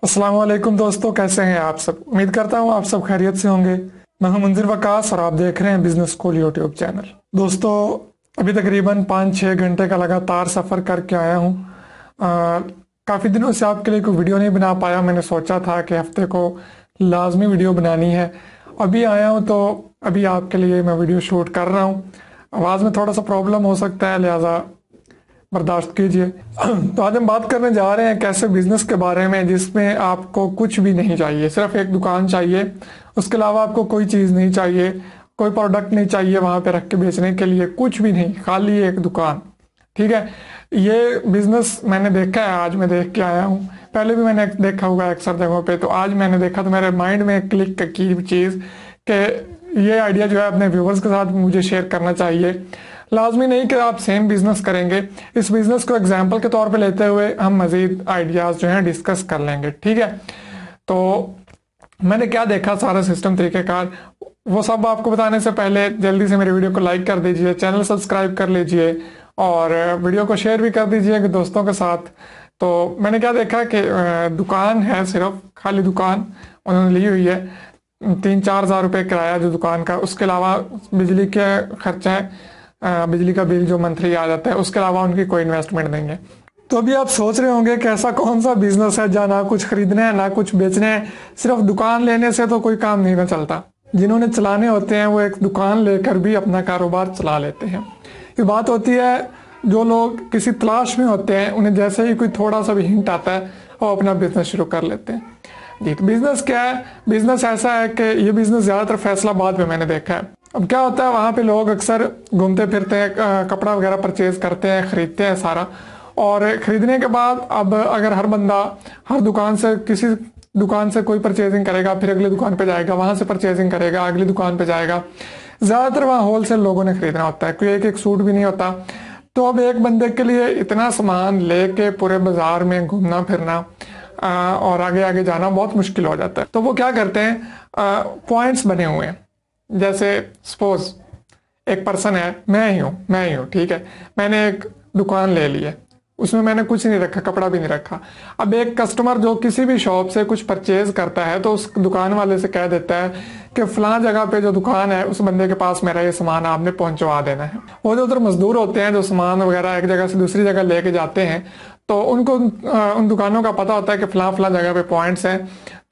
अस्सलाम वालेकुम दोस्तों, कैसे हैं आप सब। उम्मीद करता हूँ आप सब खैरियत से होंगे। मैं हूं मंजिल वकास और आप देख रहे हैं बिजनेस स्कूल यूट्यूब चैनल। दोस्तों, अभी तकरीबन 5-6 घंटे का लगातार सफ़र करके आया हूँ। काफ़ी दिनों से आपके लिए कोई वीडियो नहीं बना पाया। मैंने सोचा था कि हफ्ते को लाजमी वीडियो बनानी है। अभी आया हूँ तो अभी आपके लिए मैं वीडियो शूट कर रहा हूँ। आवाज़ में थोड़ा सा प्रॉब्लम हो सकता है, लिहाजा बर्दाश्त कीजिए। तो आज हम बात करने जा रहे हैं कैसे बिजनेस के बारे में जिसमें आपको कुछ भी नहीं चाहिए, सिर्फ एक दुकान चाहिए। उसके अलावा आपको कोई चीज़ नहीं चाहिए, कोई प्रोडक्ट नहीं चाहिए वहाँ पे रख के बेचने के लिए, कुछ भी नहीं, खाली एक दुकान। ठीक है, ये बिजनेस मैंने देखा है, आज मैं देख के आया हूँ। पहले भी मैंने देखा होगा अक्सर जगहों पे, तो आज मैंने देखा तो मेरे माइंड में क्लिक की चीज़ कि ये आइडिया जो है अपने व्यूवर्स के साथ मुझे शेयर करना चाहिए। लाजमी नहीं कि आप सेम बिजनेस करेंगे। इस बिजनेस को एग्जाम्पल के तौर पे लेते हुए हम मजीद आइडियाज़ जो हैं डिस्कस कर लेंगे। ठीक है, तो मैंने क्या देखा, सारा सिस्टम तरीक़ेकार, वो सब आपको बताने से पहले जल्दी से मेरे वीडियो को लाइक कर दीजिए, चैनल सब्सक्राइब कर लीजिए और वीडियो को शेयर भी कर दीजिए दोस्तों के साथ। तो मैंने क्या देखा कि दुकान है, सिर्फ खाली दुकान उन्होंने ली हुई है। 3-4 हज़ार रुपये किराया जो दुकान का, उसके अलावा बिजली का खर्चा है, बिजली का बिल जो मंथली आ जाता है, उसके अलावा उनकी कोई इन्वेस्टमेंट नहीं है। तो अभी आप सोच रहे होंगे कि ऐसा कौन सा बिजनेस है जहाँ ना कुछ खरीदना है ना कुछ बेचना है, सिर्फ दुकान लेने से तो कोई काम नहीं ना चलता। जिन्होंने चलाने होते हैं वो एक दुकान लेकर भी अपना कारोबार चला लेते हैं। ये बात होती है जो लोग किसी तलाश में होते हैं, उन्हें जैसे ही कोई थोड़ा सा भी हिंट आता है वो अपना बिजनेस शुरू कर लेते हैं। जी, तो बिजनेस क्या है? बिजनेस ऐसा है कि ये बिजनेस ज़्यादातर फैसलाबाद में मैंने देखा है। अब क्या होता है, वहाँ पे लोग अक्सर घूमते फिरते हैं, कपड़ा वगैरह परचेज करते हैं, ख़रीदते हैं सारा। और ख़रीदने के बाद अब अगर हर बंदा हर दुकान से, किसी दुकान से कोई परचेजिंग करेगा, फिर अगली दुकान पे जाएगा, वहाँ से परचेजिंग करेगा, अगली दुकान पे जाएगा। ज़्यादातर वहाँ होलसेल लोगों ने ख़रीदना होता है, कोई एक एक सूट भी नहीं होता। तो अब एक बंदे के लिए इतना सामान ले के पूरे बाज़ार में घूमना फिरना और आगे आगे जाना बहुत मुश्किल हो जाता है। तो वो क्या करते हैं, पॉइंट्स बने हुए हैं। जैसे सपोज एक पर्सन है, मैं ही हूँ, ठीक है, मैंने एक दुकान ले ली है, उसमें मैंने कुछ नहीं रखा, कपड़ा भी नहीं रखा। अब एक कस्टमर जो किसी भी शॉप से कुछ परचेज करता है तो उस दुकान वाले से कह देता है कि फलां जगह पे जो दुकान है उस बंदे के पास मेरा ये सामान आपने पहुंचवा देना है। वो जो उधर मजदूर होते हैं जो सामान वगैरह एक जगह से दूसरी जगह लेके जाते हैं, तो उनको उन दुकानों का पता होता है कि फलां जगह पे पॉइंट्स हैं।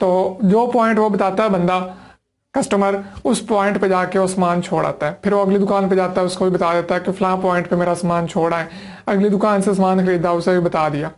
तो जो पॉइंट वो बताता है बंदा, कस्टमर, उस पॉइंट पे जाके वो सामान छोड़ आता है। फिर वो अगली दुकान पे जाता है, उसको भी बता देता है कि फलां पॉइंट पे मेरा सामान छोड़ा है। अगली दुकान से सामान खरीदा, उसे भी बता दिया।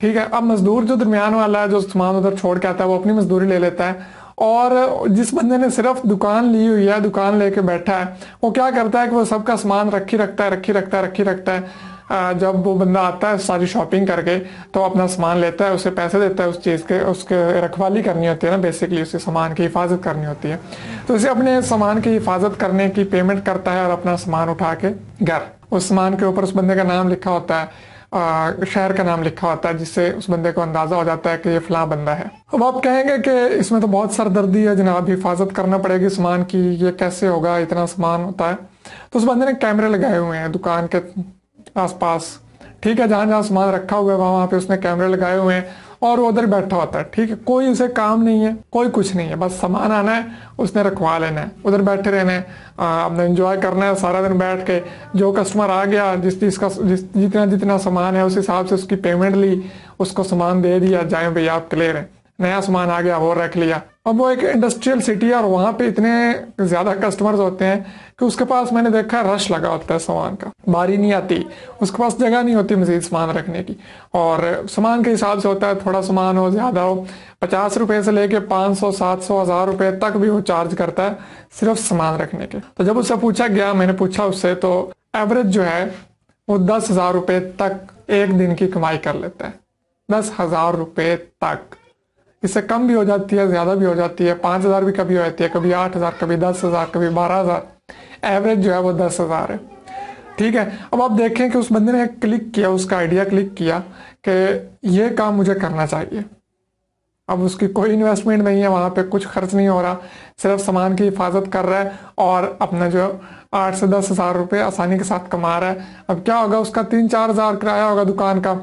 ठीक है, अब मजदूर जो दरमियान वाला है जो सामान उधर छोड़ के आता है, वो अपनी मजदूरी ले लेता है। और जिस बंदे ने सिर्फ दुकान ली हुई है, दुकान लेके बैठा है, वो क्या करता है कि वो सबका सामान रखी रखता है। जब वो बंदा आता है सारी शॉपिंग करके तो अपना सामान लेता है, उसे पैसे देता है उस चीज़ के, उसके रखवाली करनी होती है ना, बेसिकली उसे सामान की हिफाजत करनी होती है। तो उसे अपने सामान की हिफाजत करने की पेमेंट करता है और अपना सामान उठा के घर, उस सामान के ऊपर उस बंदे का नाम लिखा होता है, शहर का नाम लिखा होता है, जिससे उस बंदे को अंदाजा हो जाता है कि ये फलां बंदा है। अब आप कहेंगे कि इसमें तो बहुत सरदर्दी है जनाब, हिफाजत करना पड़ेगी सामान की, ये कैसे होगा, इतना सामान होता है। तो उस बंदे ने कैमरे लगाए हुए हैं दुकान के आसपास। ठीक है, जहाँ जहाँ सामान रखा हुआ है वहाँ पे उसने कैमरे लगाए हुए हैं और वो उधर बैठा होता है। ठीक है, कोई उसे काम नहीं है, कोई कुछ नहीं है, बस सामान आना है, उसने रखवा लेना है, उधर बैठे रहना है, अपने एंजॉय करना है सारा दिन बैठ के। जो कस्टमर आ गया, जितना सामान है उस हिसाब से उसकी पेमेंट ली, उसको सामान दे दिया, जाए भैया आप क्लियर है, नया सामान आ गया वो रख लिया। अब वो एक इंडस्ट्रियल सिटी है और वहाँ पे इतने ज़्यादा कस्टमर्स होते हैं कि उसके पास मैंने देखा रश लगा होता है सामान का, बारी नहीं आती, उसके पास जगह नहीं होती मजीद सामान रखने की। और सामान के हिसाब से होता है, थोड़ा सामान हो ज़्यादा हो, 50 रुपये से लेके 500, 700, 1000 रुपये तक भी वो चार्ज करता है सिर्फ सामान रखने के। तो जब उससे पूछा गया, मैंने पूछा उससे, तो एवरेज जो है वो 10,000 रुपये तक एक दिन की कमाई कर लेता है। 10,000 रुपये तक, इससे कम भी हो जाती है, ज़्यादा भी हो जाती है, 5,000 भी कभी हो जाती है, कभी 8,000, कभी 10,000, कभी 12,000। एवरेज जो है वो 10,000 है। ठीक है, अब आप देखें कि उस बंदे ने क्लिक किया, उसका आइडिया क्लिक किया कि ये काम मुझे करना चाहिए। अब उसकी कोई इन्वेस्टमेंट नहीं है, वहाँ पे कुछ खर्च नहीं हो रहा, सिर्फ सामान की हिफाजत कर रहा है और अपना जो 8 से 10 हज़ार रुपये आसानी के साथ कमा रहा है। अब क्या होगा, उसका 3-4 हज़ार किराया होगा दुकान का,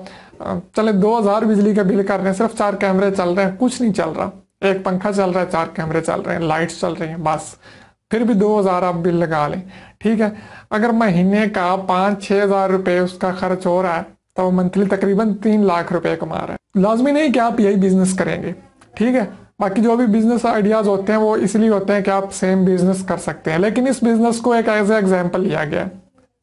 चले 2000 बिजली का बिल कर रहे हैं, सिर्फ 4 कैमरे चल रहे हैं, कुछ नहीं चल रहा, एक पंखा चल रहा है, 4 कैमरे चल रहे हैं, लाइट्स चल रही हैं, बस फिर भी 2000 आप बिल लगा लें, ठीक है। अगर महीने का 5-6 हज़ार रुपये उसका खर्च हो रहा है तो वो मंथली तकरीबन 3 लाख रुपए कमा रहा है। लाजमी नहीं कि आप यही बिजनेस करेंगे, ठीक है। बाकी जो भी बिजनेस आइडियाज होते हैं वो इसलिए होते हैं कि आप सेम बिजनेस कर सकते हैं, लेकिन इस बिजनेस को एक एज ए एग्जाम्पल लिया गया है,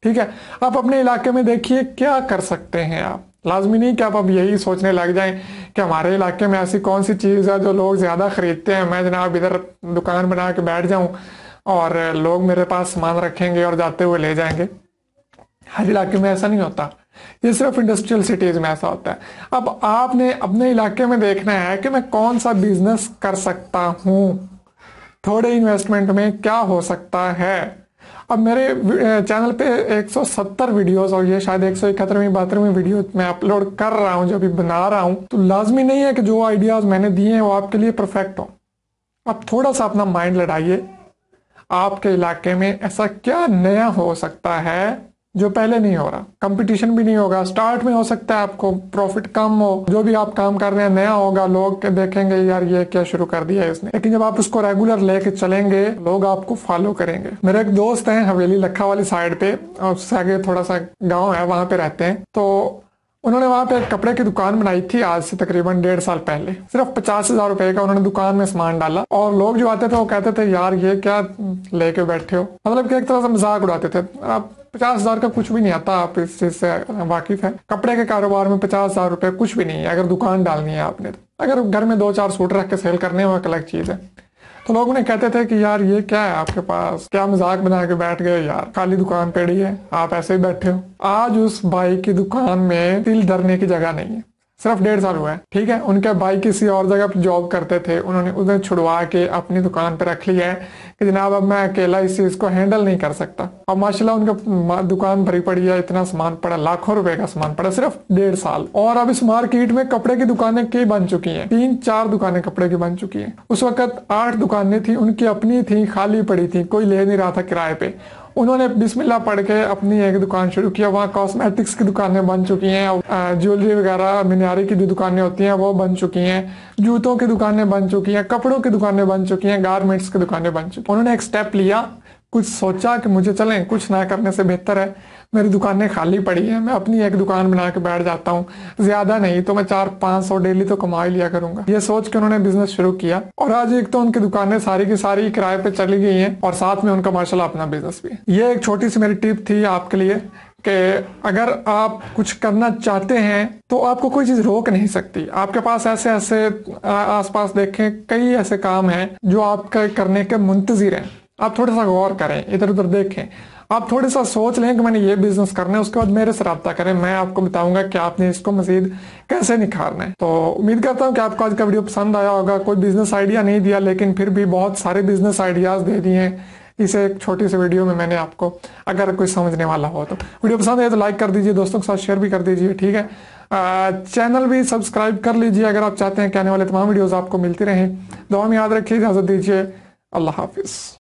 ठीक है। आप अपने इलाके में देखिए क्या कर सकते हैं आप। लाजमी नहीं कि आप अब यही सोचने लग जाएं कि हमारे इलाके में ऐसी कौन सी चीज़ है जो लोग ज़्यादा खरीदते हैं, मैं जनाब इधर दुकान बना के बैठ जाऊं और लोग मेरे पास सामान रखेंगे और जाते हुए ले जाएंगे। हर इलाके में ऐसा नहीं होता, ये सिर्फ इंडस्ट्रियल सिटीज़ में ऐसा होता है। अब आपने अपने इलाके में देखना है कि मैं कौन सा बिजनेस कर सकता हूँ, थोड़े इन्वेस्टमेंट में क्या हो सकता है। अब मेरे चैनल पे 170 वीडियोस और ये शायद 171-172 वीडियो मैं अपलोड कर रहा हूँ, जो अभी बना रहा हूँ। तो लाजमी नहीं है कि जो आइडियाज मैंने दिए हैं वो आपके लिए परफेक्ट हो। आप थोड़ा सा अपना माइंड लड़ाइए, आपके इलाके में ऐसा क्या नया हो सकता है जो पहले नहीं हो रहा। कंपटीशन भी नहीं होगा, स्टार्ट में हो सकता है आपको प्रॉफिट कम हो, जो भी आप काम कर रहे हैं नया होगा, लोग देखेंगे यार ये क्या शुरू कर दिया है इसने, लेकिन जब आप उसको रेगुलर लेके चलेंगे लोग आपको फॉलो करेंगे। मेरे एक दोस्त हैं हवेली लखा वाली साइड पे, और उससे आगे थोड़ा सा गाँव है, वहां पे रहते हैं। तो उन्होंने वहां पे एक कपड़े की दुकान बनाई थी आज से तकरीबन 1.5 साल पहले। सिर्फ 50,000 रुपए का उन्होंने दुकान में सामान डाला, और लोग जो आते थे वो कहते थे यार ये क्या लेके बैठे हो, मतलब कि एक तरह से मजाक उड़ाते थे। आप 50,000 का कुछ भी नहीं आता, आप इस चीज से वाकिफ है। कपड़े के कारोबार में 50,000 रुपए कुछ भी नहीं है अगर दुकान डालनी है आपने। अगर घर में 2-4 सूट रख के सेल करने वो एक अलग चीज है। तो लोग उन्हें कहते थे कि यार ये क्या है आपके पास, क्या मजाक बना के बैठ गए यार, खाली दुकान पड़ी है, आप ऐसे ही बैठे हो। आज उस भाई की दुकान में दिल धरने की जगह नहीं है। सिर्फ 1.5 साल हुआ है, ठीक है। उनके भाई किसी और जगह पर जॉब करते थे, उन्होंने उन्हें छुड़वा के अपनी दुकान पे रख लिया है कि जनाब अब मैं अकेला इस चीज को हैंडल नहीं कर सकता। अब माशाल्लाह उनका दुकान भरी पड़ी है, इतना सामान पड़ा, लाखों रुपए का सामान पड़ा, सिर्फ 1.5 साल। और अब इस मार्केट में कपड़े की दुकानें कई बन चुकी हैं, 3-4 दुकानें कपड़े की बन चुकी हैं। उस वक्त 8 दुकानें थी, उनकी अपनी थी, खाली पड़ी थी, कोई ले नहीं रहा था किराए पे। उन्होंने बिस्मिल्लाह पढ़ के अपनी एक दुकान शुरू किया। वहाँ कॉस्मेटिक्स की दुकानें बन चुकी हैं, ज्वेलरी वगैरह बनियादी की जो दुकानें होती हैं वो बन चुकी हैं, जूतों की दुकानें बन चुकी हैं, कपड़ों की दुकानें बन चुकी हैं, गारमेंट्स की दुकानें बन चुकी हैं। उन्होंने एक स्टेप लिया, कुछ सोचा कि मुझे चलें, कुछ ना करने से बेहतर है मेरी दुकानें खाली पड़ी हैं, मैं अपनी एक दुकान बना के बैठ जाता हूँ, ज्यादा नहीं तो मैं 400-500 डेली तो कमा ही लिया करूंगा। ये सोच के उन्होंने बिजनेस शुरू किया, और आज एक तो उनकी दुकानें सारी की सारी किराए पे चली गई हैं, और साथ में उनका माशाल्लाह अपना बिजनेस भी है। ये एक छोटी सी मेरी टिप थी आपके लिए कि अगर आप कुछ करना चाहते हैं तो आपको कोई चीज रोक नहीं सकती। आपके पास ऐसे ऐसे आसपास देखें कई ऐसे काम हैं जो आपका करने के मुंतजिर हैं। आप थोड़ा सा गौर करें, इधर उधर देखें, आप थोड़ा सा सोच लें कि मैंने ये बिजनेस करना है, उसके बाद मेरे से रब्ता करें, मैं आपको बताऊंगा कि आपने इसको मजीद कैसे निखारना है। तो उम्मीद करता हूं कि आपको आज का वीडियो पसंद आया होगा। कोई बिजनेस आइडिया नहीं दिया, लेकिन फिर भी बहुत सारे बिजनेस आइडियाज दे दिए हैं इसे एक छोटी सी वीडियो में मैंने आपको। अगर कोई समझने वाला हो तो वीडियो पसंद है तो लाइक कर दीजिए, दोस्तों के साथ शेयर भी कर दीजिए, ठीक है। चैनल भी सब्सक्राइब कर लीजिए अगर आप चाहते हैं कि आने वाले तमाम वीडियोस आपको मिलती रहें। दुआ में याद रखिए, इजाजत दीजिए, अल्लाह हाफिज।